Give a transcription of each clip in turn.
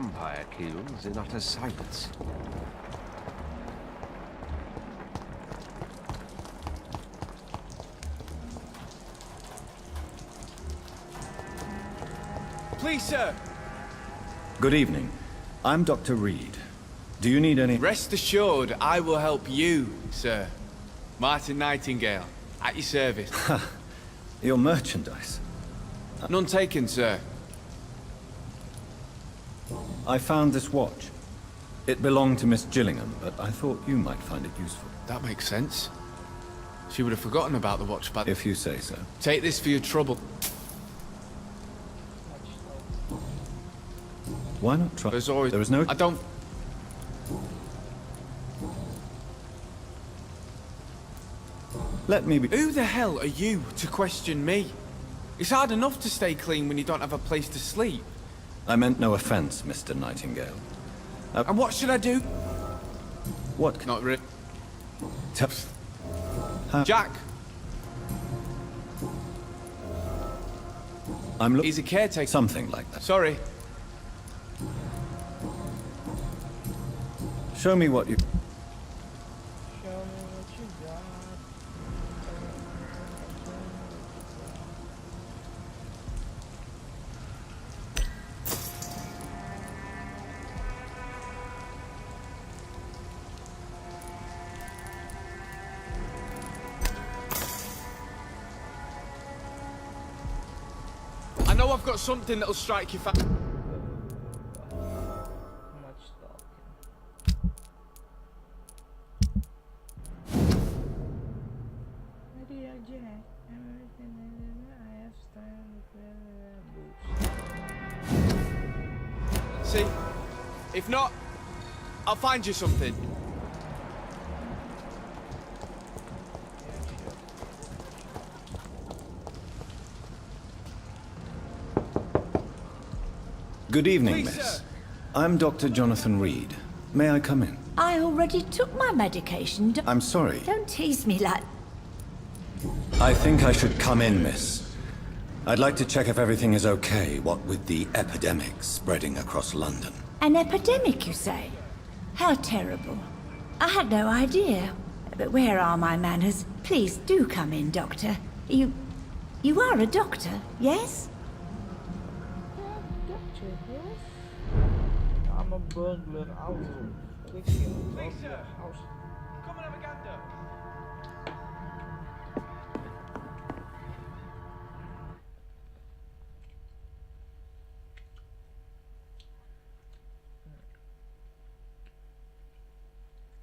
vampire kilns in utter silence. Please, sir. Good evening. I'm Dr. Reed. Do you need any... Rest assured, I will help you, sir. Martin Nightingale, at your service. Your merchandise? None taken, sir. I found this watch. It belonged to Miss Gillingham, but I thought you might find it useful. That makes sense. She would have forgotten about the watch, but... If you say so. Take this for your trouble. Why not try... There's always... There is no... I don't... Let me be... Who the hell are you to question me? It's hard enough to stay clean when you don't have a place to sleep. I meant no offense, Mr. Nightingale. And what should I do? What can... Not really. Jack! I'm looking... He's a caretaker. Something like that. Sorry. Show me what you... Show me what you got. I know I've got something that'll strike you fast. Much talking. Maybe I Jack. Everything I have style boots. See? If not, I'll find you something. Good evening, Please, miss. sir. I'm Dr. Jonathan Reed. May I come in? I already took my medication. I'm sorry. Don't tease me like... I think I should come in, miss. I'd like to check if everything is okay, what with the epidemic spreading across London. An epidemic, you say? How terrible. I had no idea. But where are my manners? Please do come in, Doctor. You are a doctor, yes? I'm a burglar. I will quick you. Please, sir. House. Come and have a gander.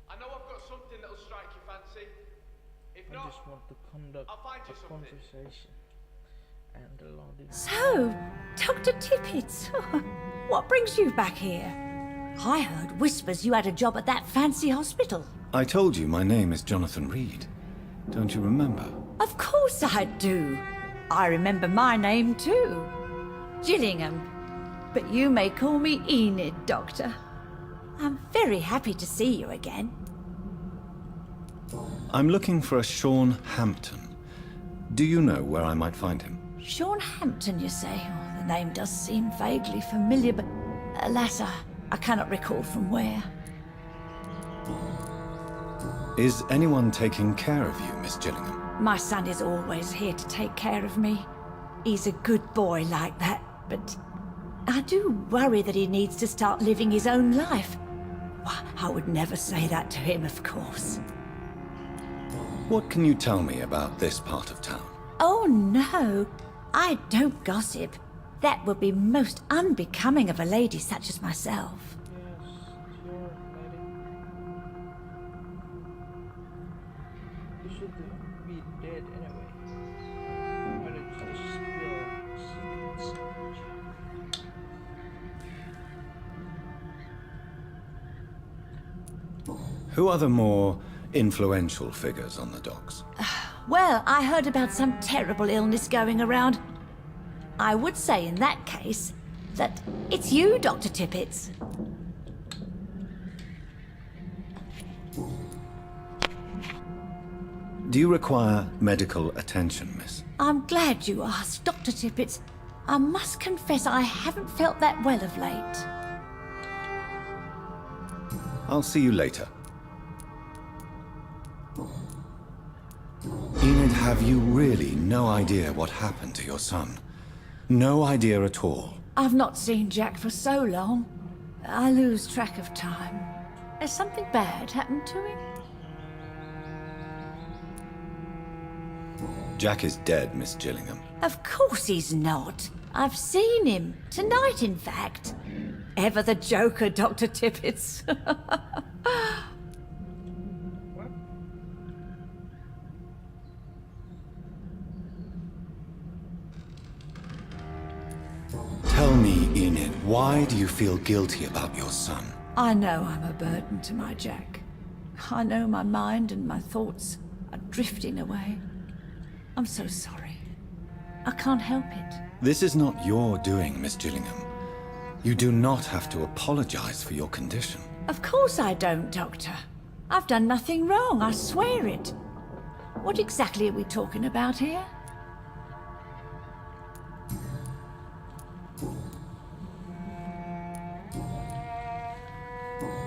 I know I've got something that'll strike your fancy. If I not, just want to conduct I'll find you a something. conversation. And the Lord is... So, Dr. Tippett, what brings you back here? I heard whispers you had a job at that fancy hospital. I told you my name is Jonathan Reed. Don't you remember? Of course I do. I remember my name too. Gillingham. But you may call me Enid, Doctor. I'm very happy to see you again. I'm looking for a Sean Hampton. Do you know where I might find him? Sean Hampton, you say? Oh, the name does seem vaguely familiar, but alas, I cannot recall from where. Is anyone taking care of you, Miss Gillingham? My son is always here to take care of me. He's a good boy like that, but I do worry that he needs to start living his own life. Why, I would never say that to him, of course. What can you tell me about this part of town? Oh, no. I don't gossip. That would be most unbecoming of a lady such as myself. Yes, sure, lady. You should be dead anyway. Why don't you just spill secrets? Who are the more influential figures on the docks? Well, I heard about some terrible illness going around. I would say in that case that it's you, Dr. Tippett. Do you require medical attention, miss? I'm glad you asked, Dr. Tippett. I must confess I haven't felt that well of late. I'll see you later. Enid, have you really no idea what happened to your son? No idea at all? I've not seen Jack for so long. I lose track of time. Has something bad happened to him? Jack is dead, Miss Gillingham. Of course he's not. I've seen him. Tonight, in fact. Ever the joker, Dr. Tippets. Tell me, Enid, why do you feel guilty about your son? I know I'm a burden to my Jack. I know my mind and my thoughts are drifting away. I'm so sorry. I can't help it. This is not your doing, Miss Gillingham. You do not have to apologize for your condition. Of course I don't, Doctor. I've done nothing wrong, I swear it. What exactly are we talking about here?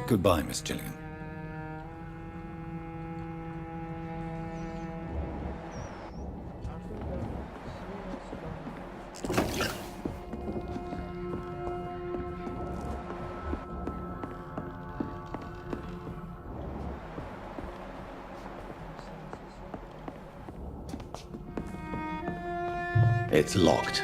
Goodbye, Miss Gillingham. It's locked.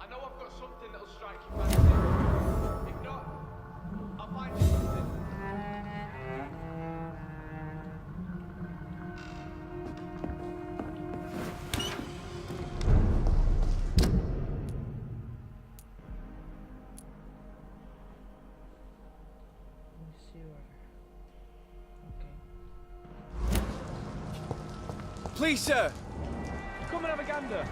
I know I've got something that'll strike you fancy. If not, I'll find you something. Please, sir! Come and have a gander.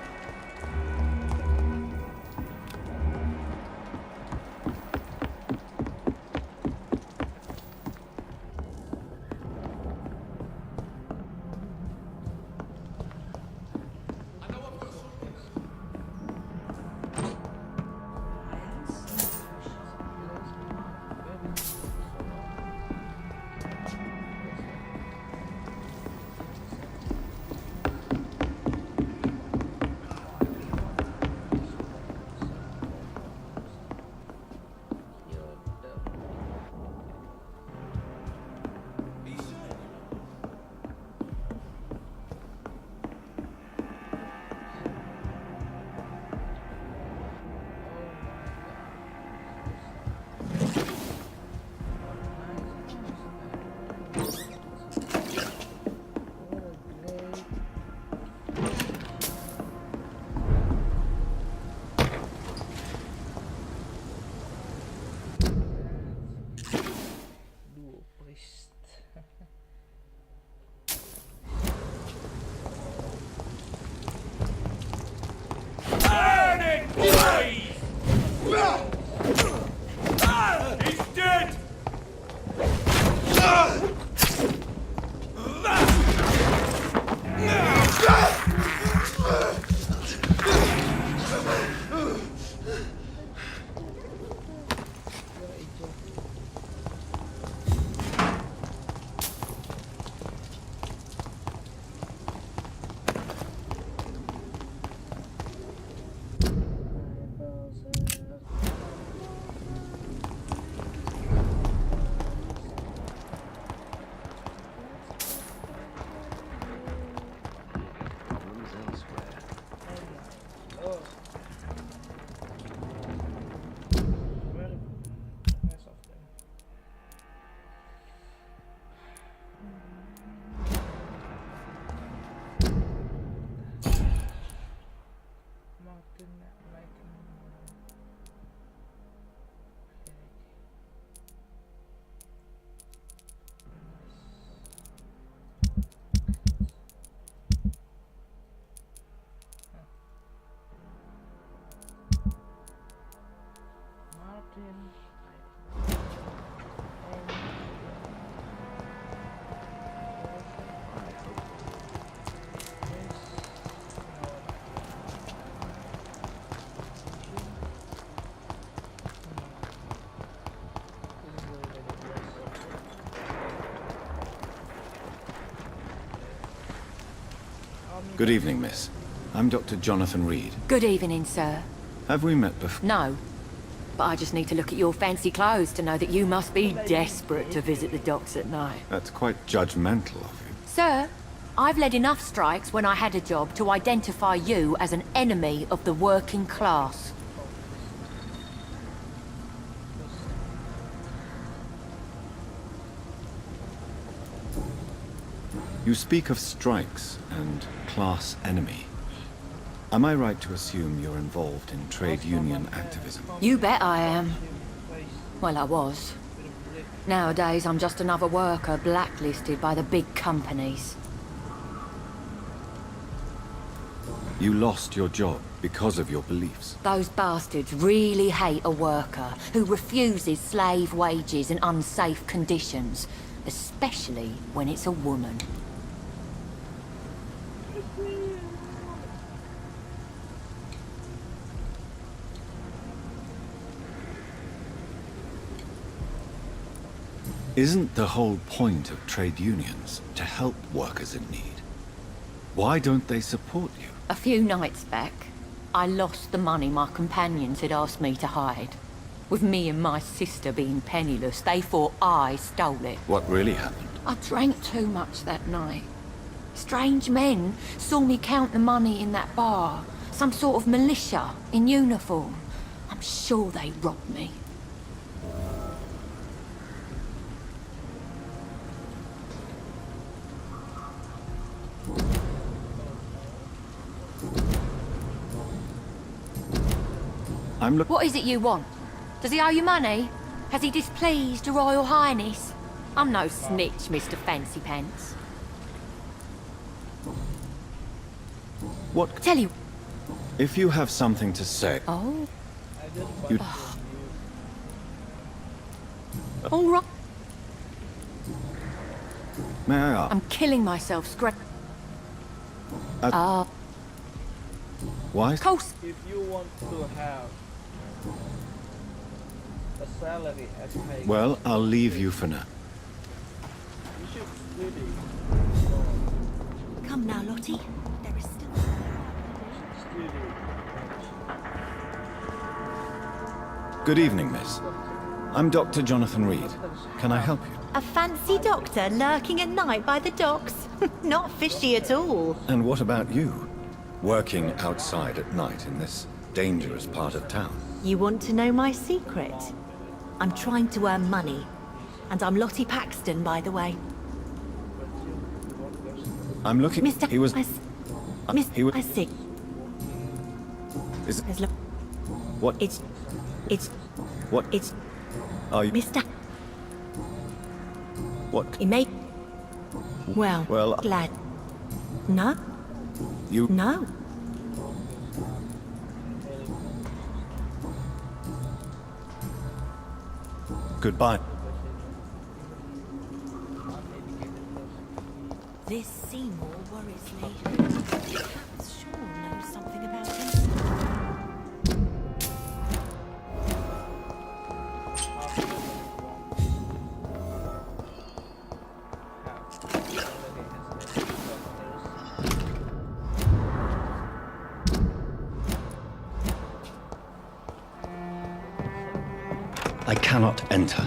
Good evening, miss. I'm Dr. Jonathan Reed. Good evening, sir. Have we met before? No. But I just need to look at your fancy clothes to know that you must be desperate to visit the docks at night. That's quite judgmental of you. Sir, I've led enough strikes when I had a job to identify you as an enemy of the working class. You speak of strikes and class enemy. Am I right to assume you're involved in trade union activism? You bet I am. Well, I was. Nowadays, I'm just another worker blacklisted by the big companies. You lost your job because of your beliefs. Those bastards really hate a worker who refuses slave wages and unsafe conditions, especially when it's a woman. Isn't the whole point of trade unions to help workers in need? Why don't they support you? A few nights back, I lost the money my companions had asked me to hide. With me and my sister being penniless, they thought I stole it. What really happened? I drank too much that night. Strange men saw me count the money in that bar. Some sort of militia in uniform. I'm sure they robbed me. What is it you want? Does he owe you money? Has he displeased your Royal Highness? I'm no snitch, Mr. Fancy Pants. What? Tell you... If you have something to say... Oh? You... All right. May I ask? I'm killing myself, Why? Of course. If you want to have a salary as high, Well, I'll leave you for now. you should really Come now, Lottie. There is still... study. Good evening, miss. I'm Dr. Jonathan Reed. Can I help you? A fancy doctor lurking at night by the docks? Not fishy at all. And what about you? Working outside at night in this dangerous part of town? You want to know my secret? I'm trying to earn money. And I'm Lottie Paxton, by the way. I'm looking... Mr. He was... he was... I see. Is... There's lo- What... It's... What... It's... Are you... Mr. What... It may... Well... Well... Glad... No? You... No. Goodbye. This Seymour worries me. Perhaps Sean knows something about him. I cannot enter.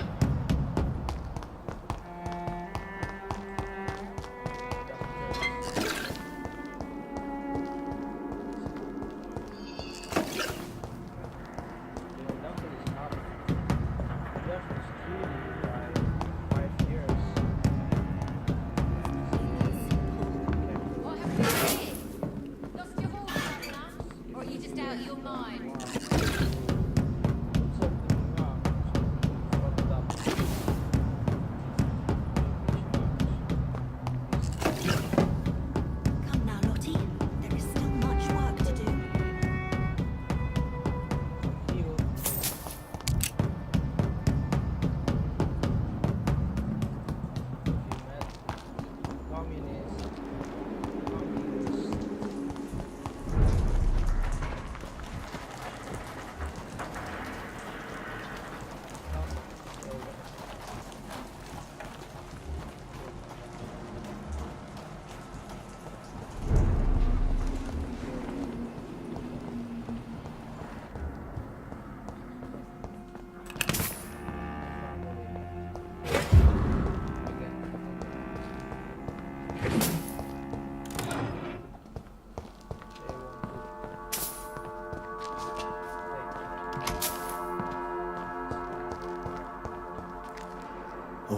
What happened here? Lost your horse, Adnan? Or are you just out of your mind?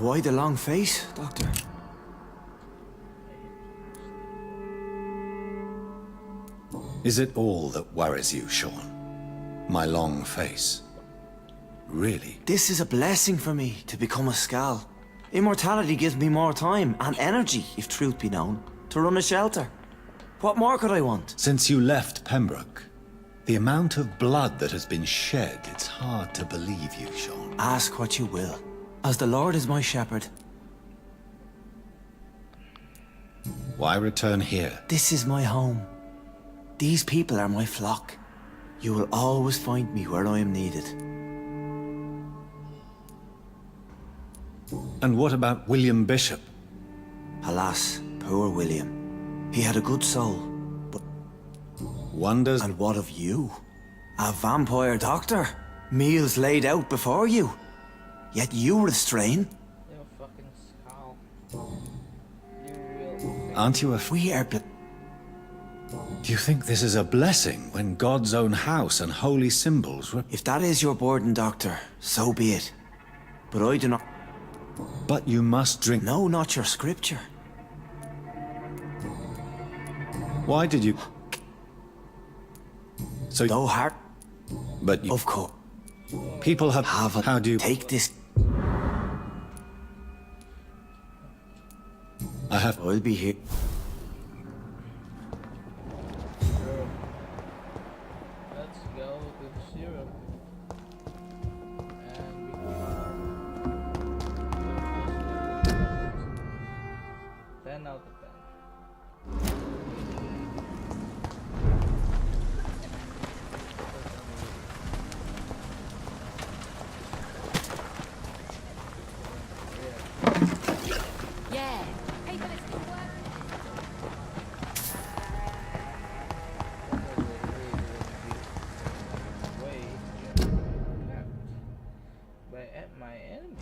why the long face, Doctor? Is it all that worries you, Sean? My long face? Really? This is a blessing for me, to become a Skal. Immortality gives me more time and energy, if truth be known, to run a shelter. What more could I want? Since you left Pembroke, the amount of blood that has been shed, it's hard to believe you, Sean. Ask what you will. As the Lord is my shepherd. Why return here? This is my home. These people are my flock. You will always find me where I am needed. And what about William Bishop? Alas, poor William. He had a good soul, but... Wonders... And what of you? A vampire doctor? Meals laid out before you? Yet you restrain? You're a fucking skull. You real. Aren't you a... We are... Do you think this is a blessing when God's own house and holy symbols were... If that is your burden, Doctor, so be it. But I do not... But you must drink... No, not your scripture. Why did you... So... Though heart... But you... Of course. People have... How do you... Take this... I have... I'll be here. Let's go to the syrup. And we 10 out of 10. Yeah. People are still working. By my enemy.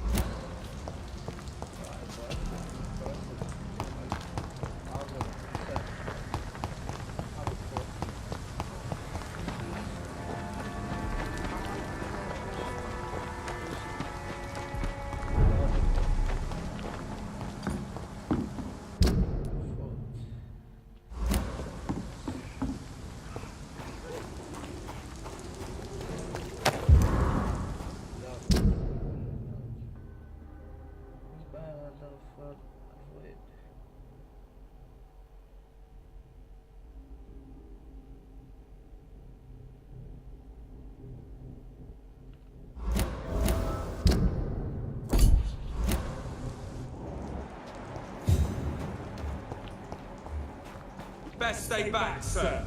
Best stay back, sir.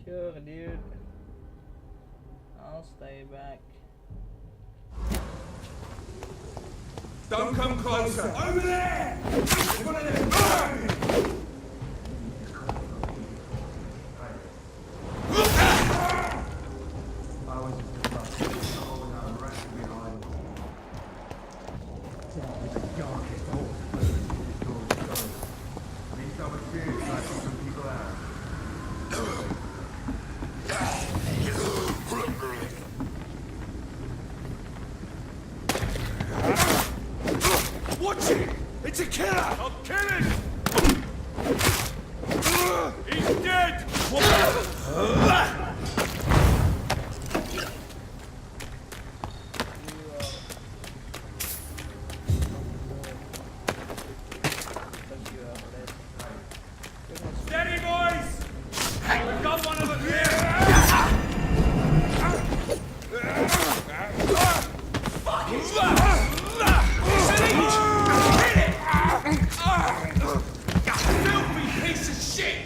Sure, dude. I'll stay back. Don't come closer. Over there! One of them. Watch it! It's a killer! I'll kill him! He's dead! Steady, boys! We've got one of them here! Filthy piece of shit!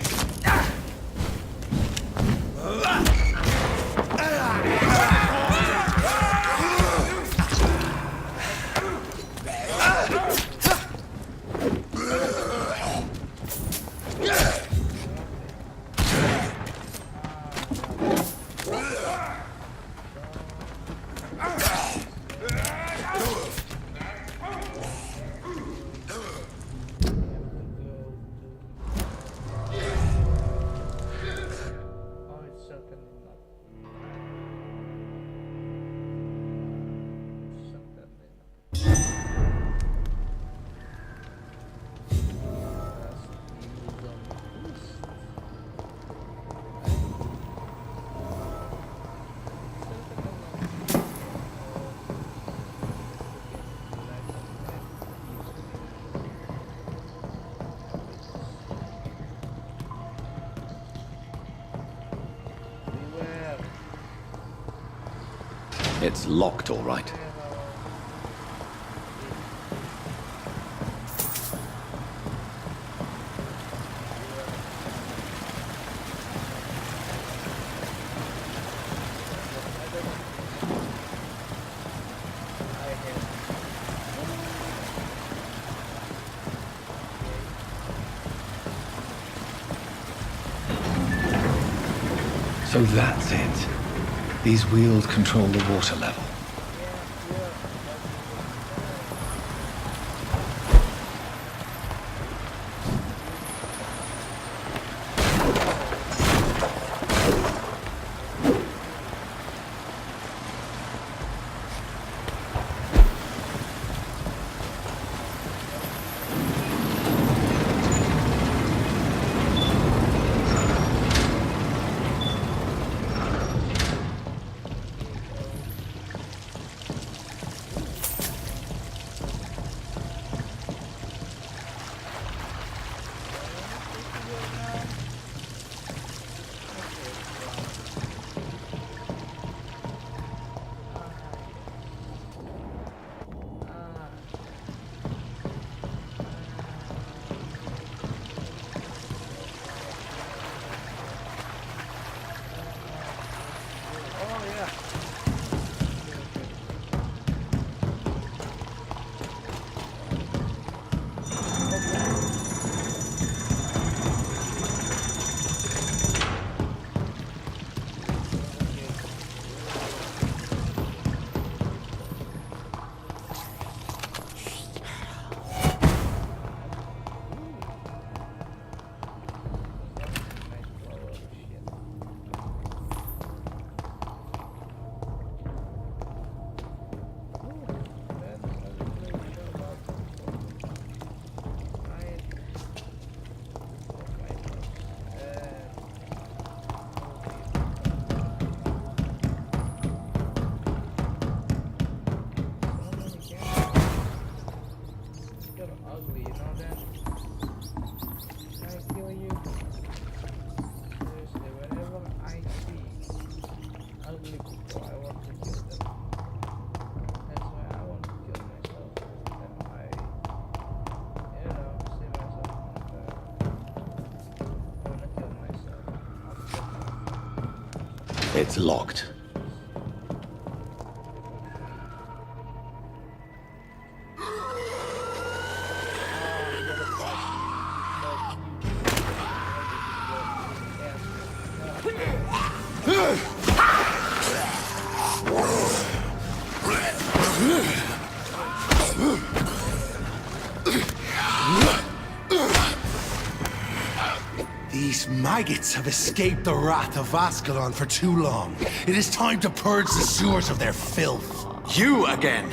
It's locked, all right. So that's it. These wheels control the water level. It's locked. These maggots have escaped the wrath of Ascalon for too long. It is time to purge the sewers of their filth. You again!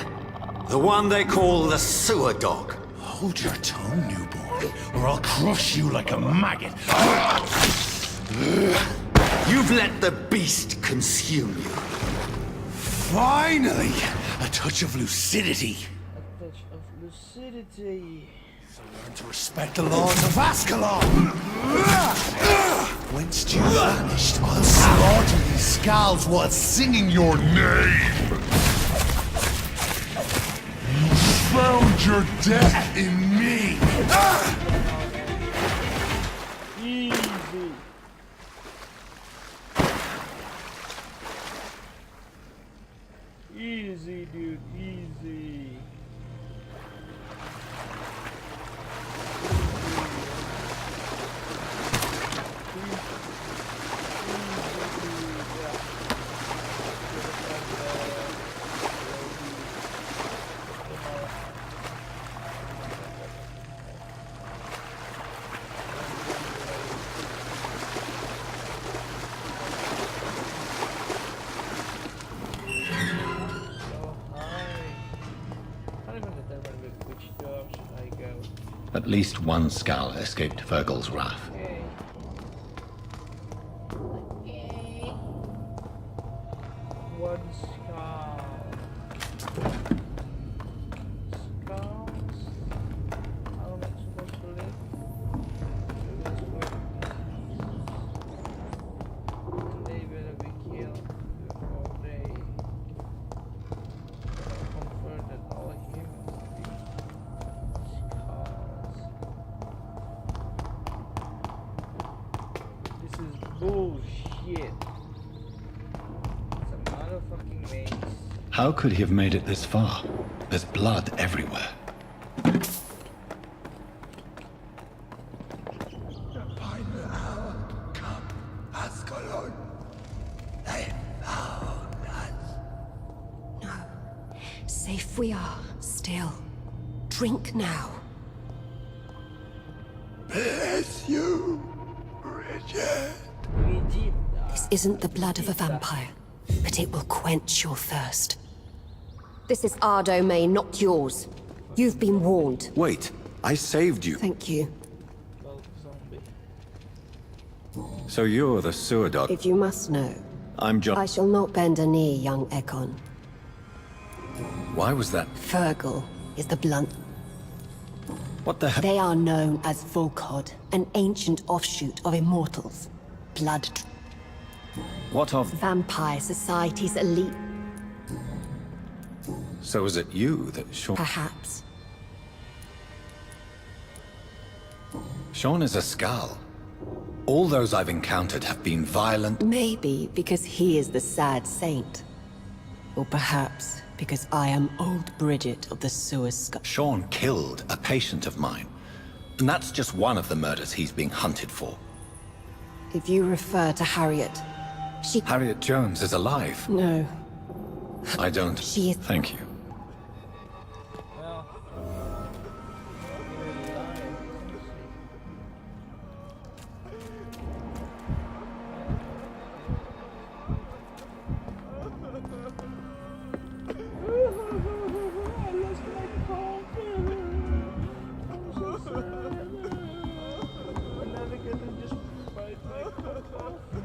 The one they call the sewer dog. Hold your tongue, newborn, or I'll crush you like a maggot. You've let the beast consume you. Finally! A touch of lucidity. A touch of lucidity. Learn to respect the laws of Ascalon! Whence you vanished, I'll slaughter these skulls while singing your name! You found your death in me! Easy. Easy, dude, easy. At least one skull escaped Virgil's wrath. One skull. Skulls? How am I supposed to live? They better be killed before they Bullshit. Some motherfucking maze. How could he have made it this far? There's blood everywhere. The final hour come, Ascalon. They found us. Safe we are, still. Drink now. Bless you, Bridget. This isn't the blood of a vampire, but it will quench your thirst. This is our domain, not yours. You've been warned. Wait, I saved you. Thank you. So you're the sewer dog. If you must know, I'm John. I shall not bend a knee, young Ekon. Why was that? Fergal is the blunt. What the hell? They are known as Volkod, an ancient offshoot of immortals. Blood. What of? Vampire Society's elite, So is it you that Sean? perhaps. Sean is a Skal. All those I've encountered have been violent. Maybe because he is the sad saint. Or perhaps because I am old Bridget of the sewer sky. Sean killed a patient of mine. And that's just one of the murders he's being hunted for. If you refer to Harriet, she... Harriet Jones is alive. No. I don't. She is... Thank you.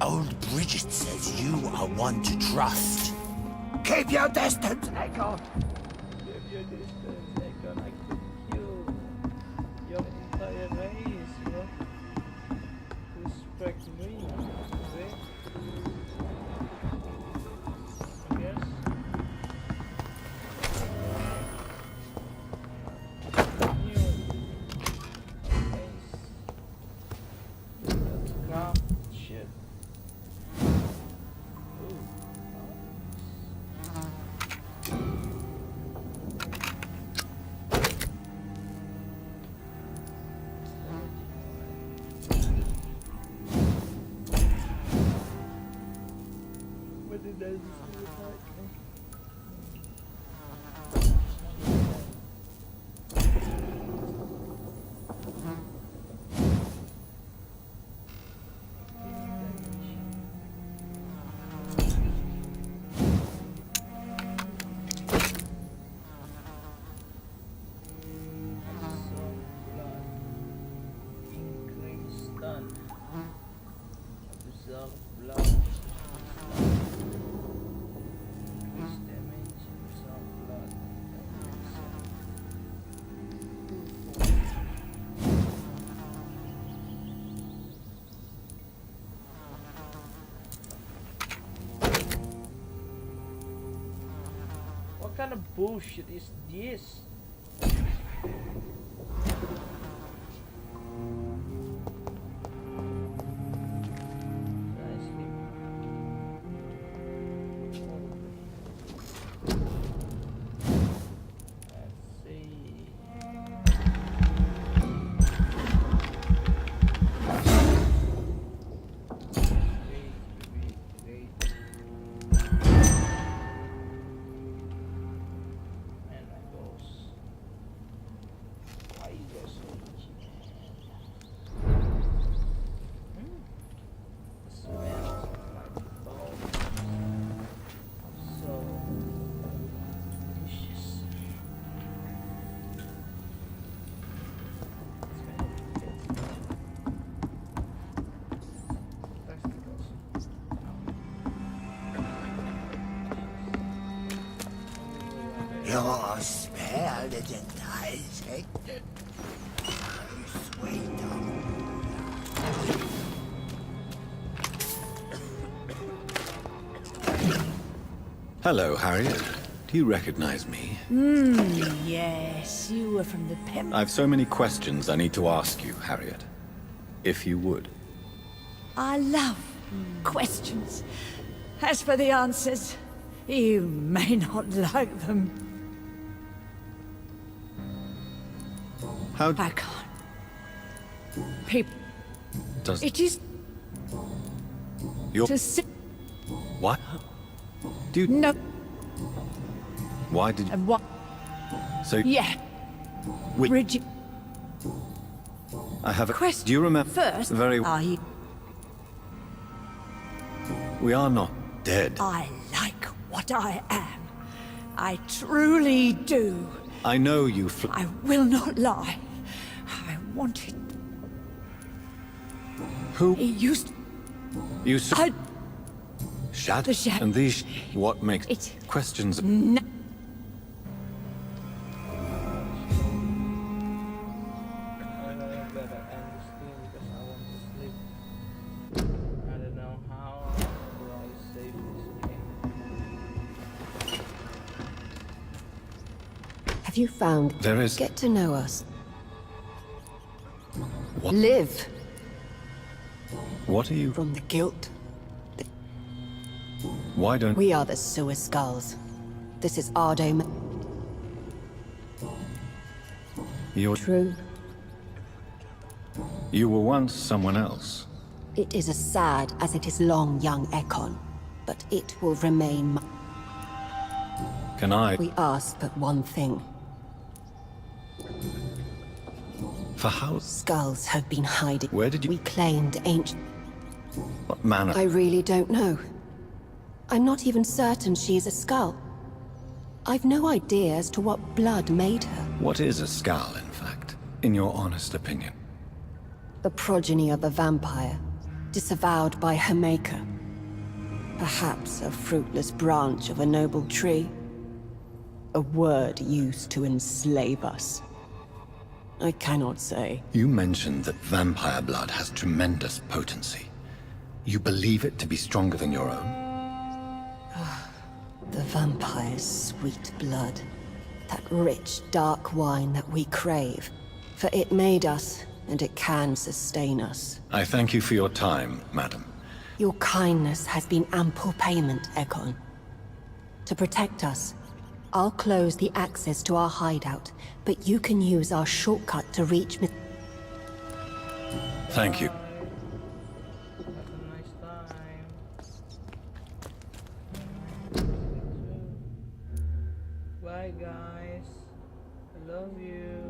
Old Bridget says you are one to trust. Keep your distance, Echo. Keep your distance, Ekon. I could kill your entire race, you know? Respect me, see? Yes? Let's craft shit. What did I just increase stun. Absorb blood. Increase damage. Absorb blood. What kind of bullshit is this? Nicely. Let's see. Wait. Man, my goes. Why you go so cheap? The smell of my bone. So delicious. Smell of testicles. Your smell is enticing. Sweet. Hello, Harriet. Do you recognize me? Yes, you were from the Pem. I've so many questions I need to ask you, Harriet. If you would. I love questions. As for the answers, you may not like them. How I can't. People, does it is your to sit. what? Do you No, why did and what? so Yeah, we, Bridget. I have a Question. Do you remember First, very are you? we are not dead. I like what I am. I truly do. I know you I will not lie. I wanted. who He used. you s- I. Shad The Shad- and these what makes It- questions No. I'm gonna better end the stream because I want to sleep. I don't know how do I save this game. Have you found... There is- Get to know us. What? Live What are you from the guilt. why don't We are the Sewer Skulls. This is Ardo. you True. you were once someone else. It is as sad as it is long, young Ekon, but it will remain. Can I We ask but one thing. for how Skulls have been hiding. Where did you- We claimed ancient. what manner I really don't know. I'm not even certain she is a skull. I've no idea as to what blood made her. what is a skull in fact, in your honest opinion? The progeny of a vampire, disavowed by her maker. Perhaps a fruitless branch of a noble tree. A word used to enslave us. I cannot say. You mentioned that vampire blood has tremendous potency. You believe it to be stronger than your own? The vampire's sweet blood. That rich, dark wine that we crave. For it made us, and it can sustain us. I thank you for your time, madam. Your kindness has been ample payment, Ekon. To protect us, I'll close the access to our hideout, but you can use our shortcut to reach me. Thank you. Have a nice time. Bye guys. I love you.